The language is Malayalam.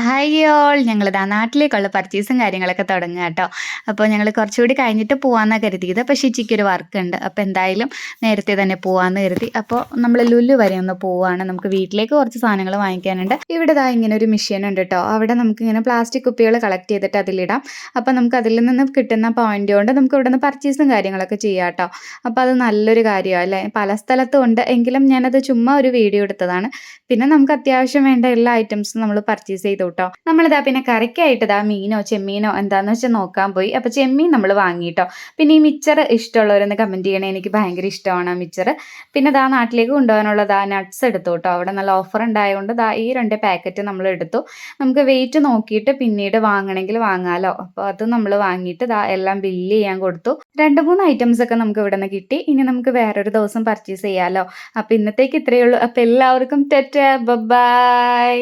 ഹായ് ഓൾ ഞങ്ങളിതാ നാട്ടിലേക്കുള്ള പർച്ചേസും കാര്യങ്ങളൊക്കെ തുടങ്ങുക കേട്ടോ. അപ്പോൾ ഞങ്ങൾ കുറച്ചുകൂടി കഴിഞ്ഞിട്ട് പോകാമെന്നാണ് കരുതിയത്. പക്ഷേ ഒരു വർക്ക് ഉണ്ട്. അപ്പോൾ എന്തായാലും നേരത്തെ തന്നെ പോകാമെന്ന് കരുതി. അപ്പോൾ നമ്മൾ ലുലു വരെ ഒന്ന് പോവുകയാണ്. നമുക്ക് വീട്ടിലേക്ക് കുറച്ച് സാധനങ്ങൾ വാങ്ങിക്കാനുണ്ട്. ഇവിടെ ഇതാ ഇങ്ങനെ ഒരു മെഷീൻ ഉണ്ട് കേട്ടോ. അവിടെ നമുക്ക് ഇങ്ങനെ പ്ലാസ്റ്റിക് കുപ്പികൾ കളക്ട് ചെയ്തിട്ട് അതിലിടാം. അപ്പോൾ നമുക്ക് അതിൽ നിന്ന് കിട്ടുന്ന പോയിന്റ് കൊണ്ട് നമുക്ക് ഇവിടെ നിന്ന് പർച്ചേസും കാര്യങ്ങളൊക്കെ ചെയ്യാം കേട്ടോ. അപ്പോൾ അത് നല്ലൊരു കാര്യമാണ് അല്ലേ. പല സ്ഥലത്തും ഉണ്ട് എങ്കിലും ഞാനത് ചുമ്മാ ഒരു വീഡിയോ എടുത്തതാണ്. പിന്നെ നമുക്ക് അത്യാവശ്യം വേണ്ട എല്ലാ ഐറ്റംസും നമ്മൾ പർച്ചേസ് ചെയ്തു കേട്ടോ. നമ്മളിതാ പിന്നെ കറിക്കായിട്ട് മീനോ ചെമ്മീനോ എന്താന്ന് വെച്ചാൽ നോക്കാൻ പോയി. അപ്പോൾ ചെമ്മീൻ നമ്മൾ വാങ്ങിട്ടോ. പിന്നെ ഈ മിച്ചർ ഇഷ്ടമുള്ളവരൊന്ന് കമന്റ് ചെയ്യണേ. എനിക്ക് ഭയങ്കര ഇഷ്ടമാണ് ആ മിച്ചർ. പിന്നെ നാട്ടിലേക്ക് കൊണ്ടുപോകാനുള്ളത് നട്ട്സ് എടുത്തു കേട്ടോ. അവിടെ നല്ല ഓഫർ ഉണ്ടായതുകൊണ്ട് ഈ 2 പാക്കറ്റ് നമ്മൾ എടുത്തു. നമുക്ക് വെയിറ്റ് നോക്കിയിട്ട് പിന്നീട് വാങ്ങണമെങ്കിൽ വാങ്ങാലോ. അപ്പോൾ അത് നമ്മൾ വാങ്ങിയിട്ട് എല്ലാം ബില്ല് ചെയ്യാൻ കൊടുത്തു. 2-3 ഐറ്റംസ് ഒക്കെ നമുക്ക് ഇവിടെ നിന്ന് കിട്ടി. ഇനി നമുക്ക് വേറൊരു ദിവസം പർച്ചേസ് ചെയ്യാലോ. അപ്പോൾ ഇന്നത്തേക്ക് ഇത്രയേ ഉള്ളൂ. അപ്പോൾ എല്ലാവർക്കും ടാറ്റാ ബൈ.